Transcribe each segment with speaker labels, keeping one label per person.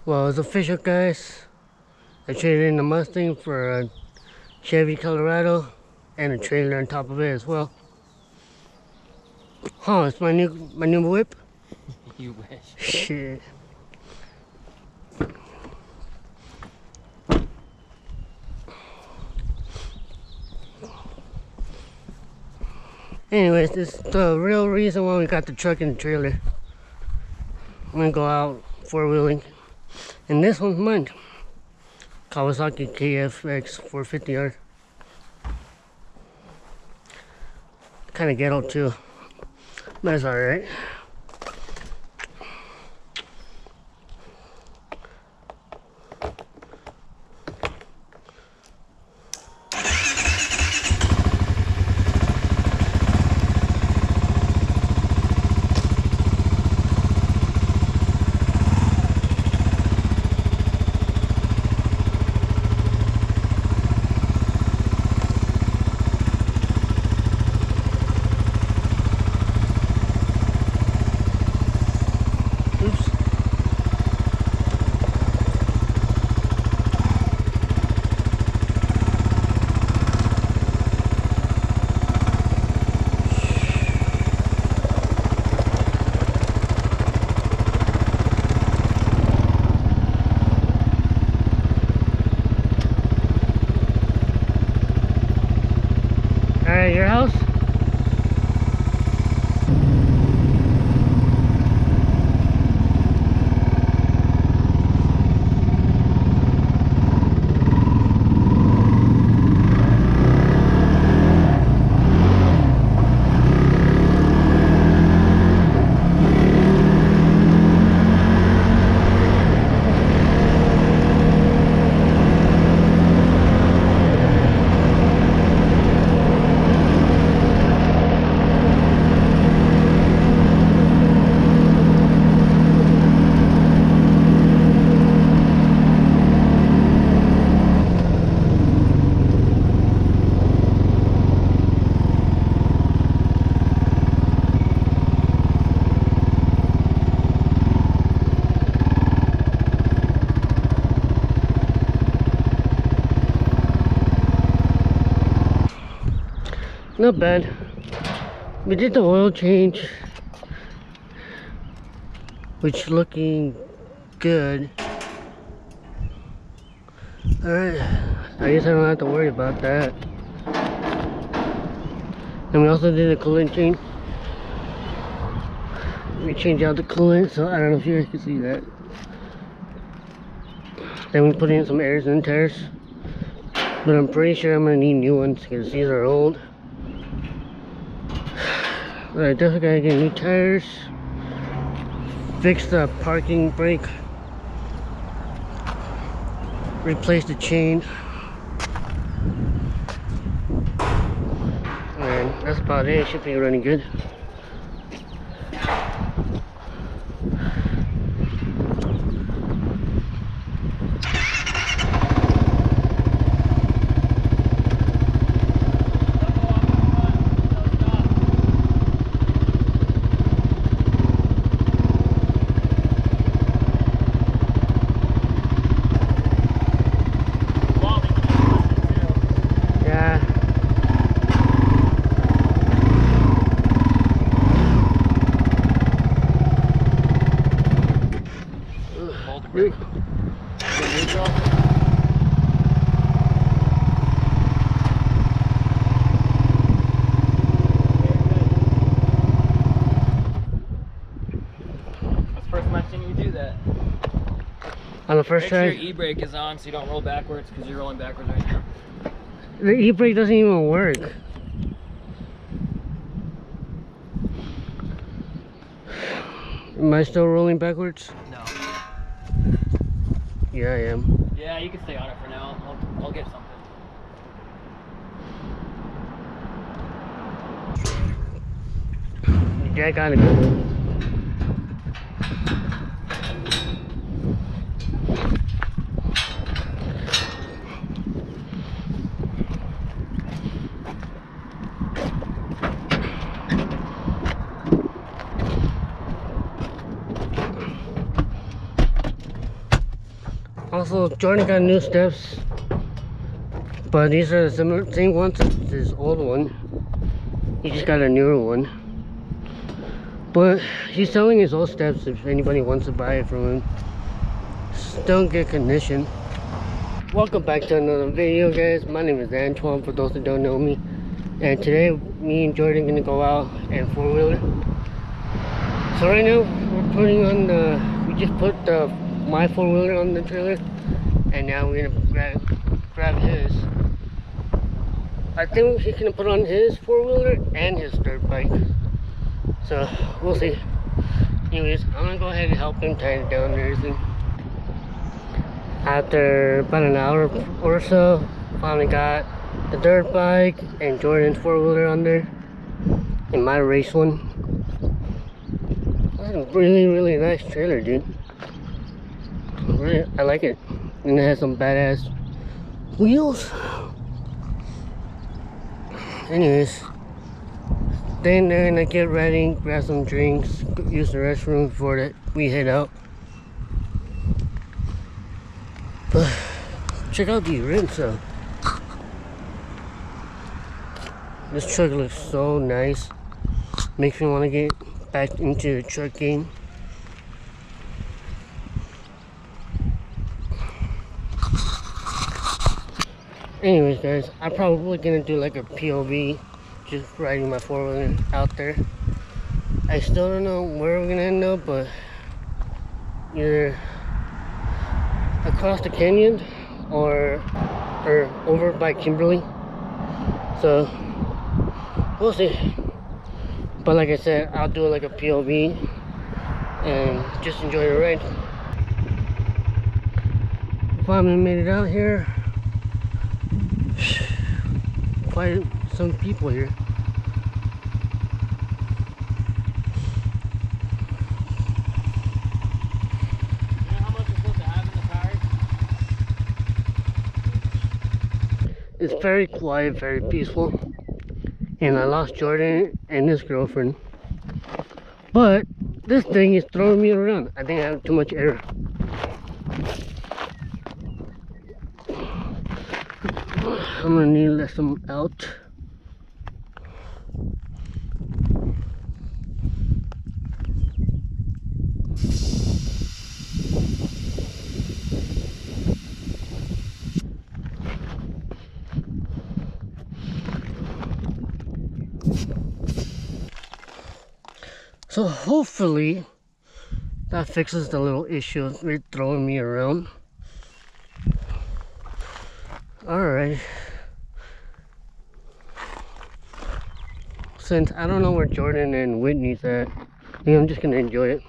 Speaker 1: Well, it's official, guys. I traded in the Mustang for a Chevy Colorado and a trailer on top of it as well. Huh, it's my new whip?
Speaker 2: You wish.
Speaker 1: Shit. Anyways, this is the real reason why we got the truck and the trailer. I'm gonna go out four-wheeling. And this one's mine. Kawasaki KFX 450R. Kinda ghetto too. But it's alright. Alright, your house? Not bad. We did the oil change, which looking good. Alright, I guess I don't have to worry about that. And we also did a coolant change. We changed out the coolant, so I don't know if you guys can see that. Then we put in some airs and tires. But I'm pretty sure I'm gonna need new ones because these are old. I definitely gotta get new tires, fix the parking brake, replace the chain, and that's about it. It should be running good. On the first try,
Speaker 2: make sure your e-brake is on so you don't roll backwards because you're rolling backwards right now.
Speaker 1: The e-brake doesn't even work. Am I still rolling backwards?
Speaker 2: No.
Speaker 1: Yeah, I am.
Speaker 2: Yeah, you can stay on it for now. I'll get something.
Speaker 1: Yeah, got it. Also, Jordan got new steps, but these are the same ones as his old one. He just got a newer one. But he's selling his old steps if anybody wants to buy it from him. Still in good condition. Welcome back to another video, guys. My name is Antoine, for those that don't know me. And today, me and Jordan are gonna go out and four-wheeler. So right now, we're putting on we just put my four-wheeler on the trailer. And now we're gonna grab his. I think he's gonna put on his four-wheeler and his dirt bike. So we'll see. Anyways, I'm gonna go ahead and help him tie it down and everything. After about an hour or so, finally got the dirt bike and Jordan's four-wheeler on there, and my race one. That's a really nice trailer, dude. Really, I like it. And it has some badass wheels. Anyways, then they're gonna get ready, grab some drinks, use the restroom before that we head out. But check out the rims though. This truck looks so nice. Makes me want to get back into the truck game. Anyways, guys, I'm probably gonna do like a POV, just riding my four-wheeler out there. I still don't know where we're gonna end up, but either across the canyon or over by Kimberly. So we'll see. But like I said, I'll do like a POV and just enjoy the ride. Finally made it out here. Quite some people here.
Speaker 2: You know how much you're supposed to have in the car?
Speaker 1: It's very quiet, very peaceful. And I lost Jordan and his girlfriend. But this thing is throwing me around. I think I have too much air. I'm gonna need to let some out. So hopefully that fixes the little issue with throwing me around. Alright. Since I don't know where Jordan and Whitney's at, I think I'm just gonna enjoy it.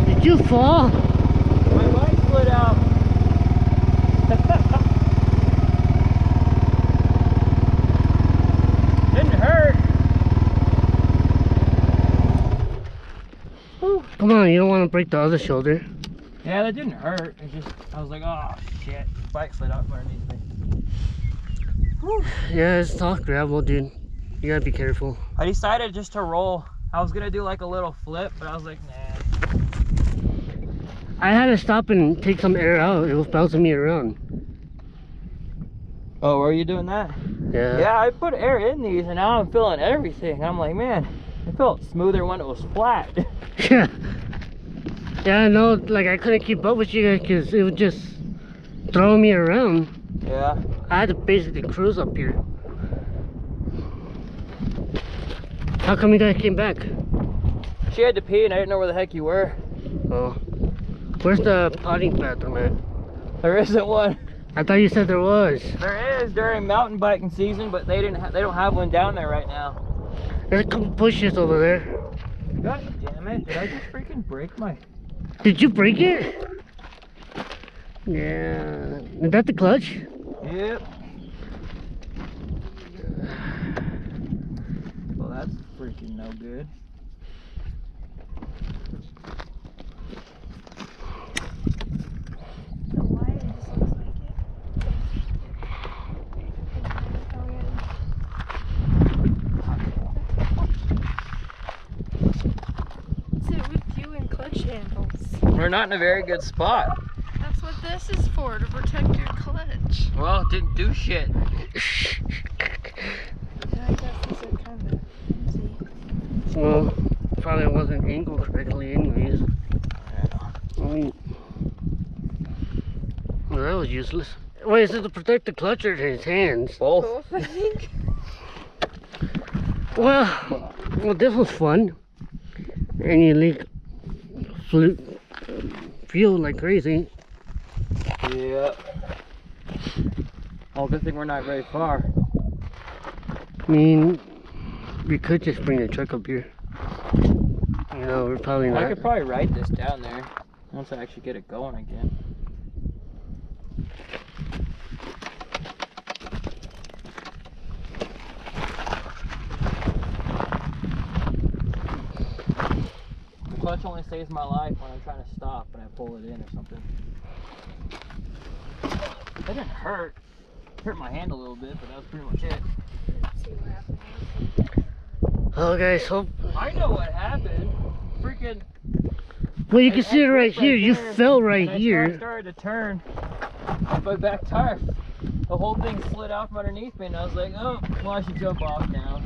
Speaker 1: Did you fall?
Speaker 2: My bike slid out. Didn't hurt. Whew.
Speaker 1: Come on, you don't want to break the other shoulder.
Speaker 2: Yeah, that didn't hurt. It just, I was like, oh shit. Bike slid out underneath me. Whew.
Speaker 1: Yeah, it's all gravel, dude. You gotta be careful.
Speaker 2: I decided just to roll. I was gonna do like a little flip, but I was like, nah.
Speaker 1: I had to stop and take some air out. It was bouncing me around.
Speaker 2: Oh, were you doing that?
Speaker 1: Yeah.
Speaker 2: Yeah, I put air in these and now I'm feeling everything. I'm like, man, it felt smoother when it was flat.
Speaker 1: Yeah. Yeah, I know, like I couldn't keep up with you guys because it would just throw me around.
Speaker 2: Yeah.
Speaker 1: I had to basically cruise up here. How come you guys came back?
Speaker 2: She had to pee and I didn't know where the heck you were.
Speaker 1: Oh. Where's the potting bathroom at?
Speaker 2: There isn't one.
Speaker 1: I thought you said there was.
Speaker 2: There is during mountain biking season, but they don't have one down there right now.
Speaker 1: There's a couple bushes over there.
Speaker 2: God damn it, did I just freaking break my...
Speaker 1: Did you break it? Yeah. Is that the clutch?
Speaker 2: Yep. Well, that's freaking no good. We're not in a very good spot.
Speaker 3: That's what this is for, to protect your clutch.
Speaker 2: Well, it didn't do shit.
Speaker 3: Yeah, I guess these are kind of easy.
Speaker 1: Well, probably wasn't angled correctly anyways. I mean, well, that was useless. Wait, is it to protect the clutch or his hands?
Speaker 2: Both.
Speaker 3: I think.
Speaker 1: Well, this was fun. And you leak fuel like crazy.
Speaker 2: Yeah. Oh, good thing we're not very far.
Speaker 1: I mean, we could just bring the truck up here. You know, we're probably not.
Speaker 2: I could probably ride this down there once I actually get it going again. The clutch only saves my life when I'm trying to stop and I pull it in or something. It didn't hurt. It hurt my hand a little bit, but that was pretty much it.
Speaker 3: Let's see what happens.
Speaker 1: Oh, guys, hope.
Speaker 2: I know what happened. Freaking.
Speaker 1: Well, you can see it right here. You fell right
Speaker 2: I
Speaker 1: here.
Speaker 2: started to turn. My back tire, the whole thing slid out from underneath me, and I was like, oh, well, I should jump off now.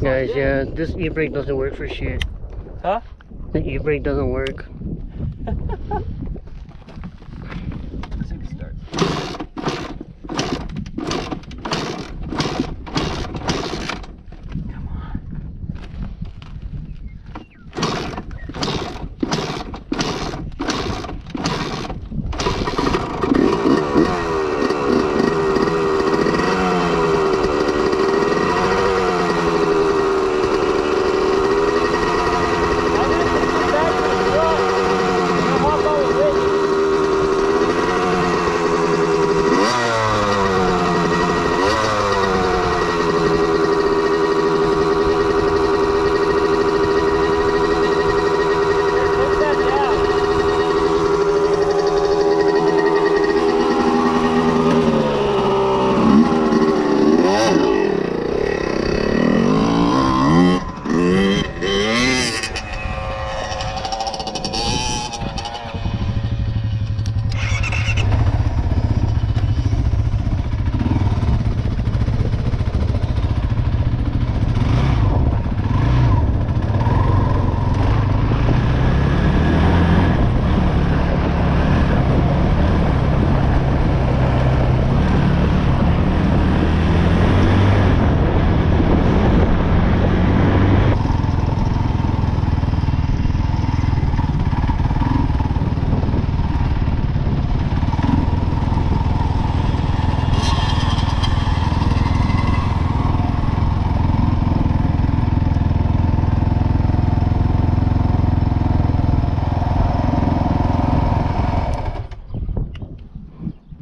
Speaker 1: Guys, yeah, this e-brake doesn't work for shit.
Speaker 2: Huh?
Speaker 1: The e-brake doesn't work.
Speaker 2: Let's see if it starts. Come on.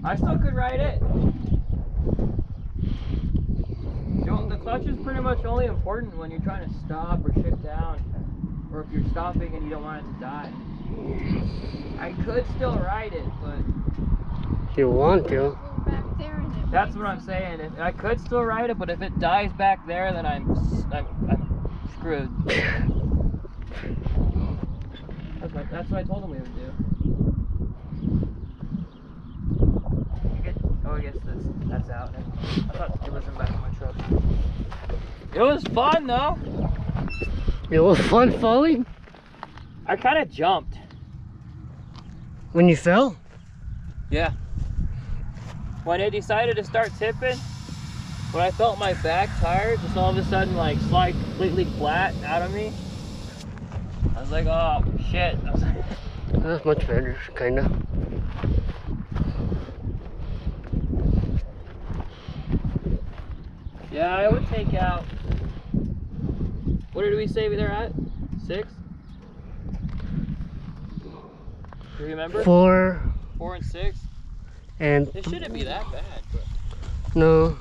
Speaker 2: I still could ride it. The clutch is pretty much only important when you're trying to stop or shift down, or if you're stopping and you don't want it to die. I could still ride it, but
Speaker 1: If you want to.
Speaker 3: Back there and it
Speaker 2: that's what I'm saying. I could still ride it, but if it dies back there, then I'm screwed. That's what I told him we would do. Oh, I guess that's out. I thought it was in the back of my truck. It was fun though.
Speaker 1: It was fun falling?
Speaker 2: I kind of jumped.
Speaker 1: When you fell?
Speaker 2: Yeah. When it decided to start tipping, when I felt my back tire just all of a sudden like slide completely flat out of me, I was like, oh shit. I was like,
Speaker 1: That's much better, kinda.
Speaker 2: yeah, I would take out. What did we say they're at? 6? Do you remember?
Speaker 1: 4
Speaker 2: 4 and 6.
Speaker 1: and
Speaker 2: It shouldn't be that bad. But...
Speaker 1: no.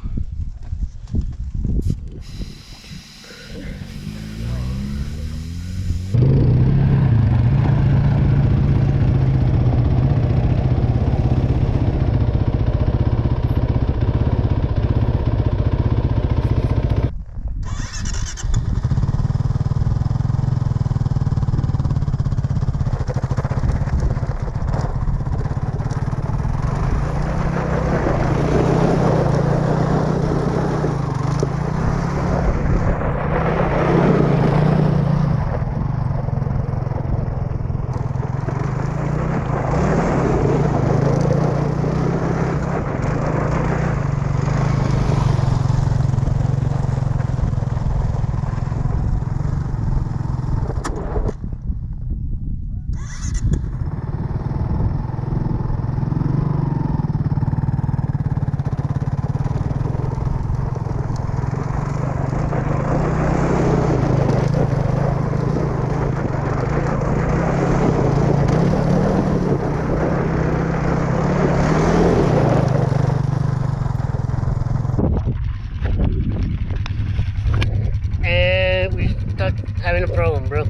Speaker 1: And we stuck having a problem, bro.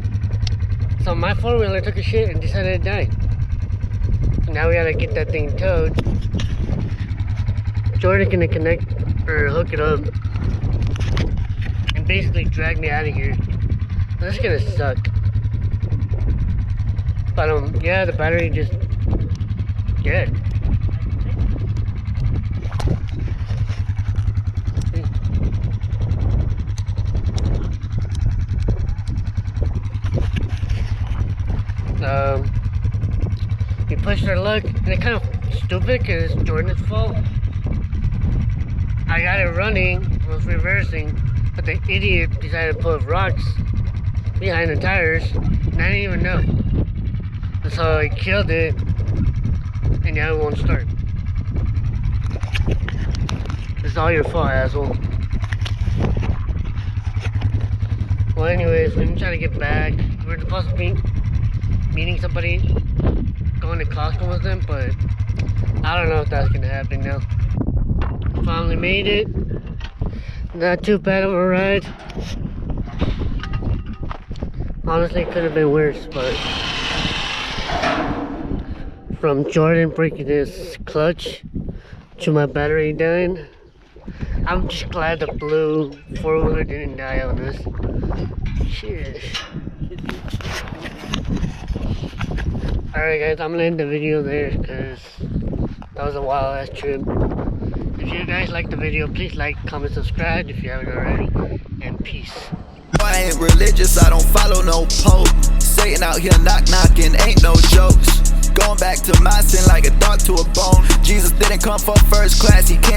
Speaker 1: So my 4-wheeler took a shit and decided to die. Now we gotta get that thing towed. Jordan can connect or hook it up and basically drag me out of here. This is gonna suck. But yeah, the battery just dead. We pushed our luck, and it's kind of stupid because it's Jordan's fault. I got it running, was reversing, but the idiot decided to put rocks behind the tires, and I didn't even know. And so I killed it, and now it won't start. It's all your fault, asshole. Well, anyways, we're trying to get back. We're supposed to be meeting somebody, going to Costco with them, but I don't know if that's gonna happen now. Finally made it. Not too bad of a ride. Honestly, it could have been worse, but from Jordan breaking his clutch to my battery dying, I'm just glad the blue 4-wheeler didn't die on us. Shit. Alright guys, I'm gonna end the video there because that was a wild ass trip. If you guys like the video, please like, comment, subscribe if you haven't already, and peace.
Speaker 4: I ain't religious, I don't follow no pope. Satan out here knocking, ain't no jokes. Going back to my sin like a dog to a bone. Jesus didn't come for first class, he came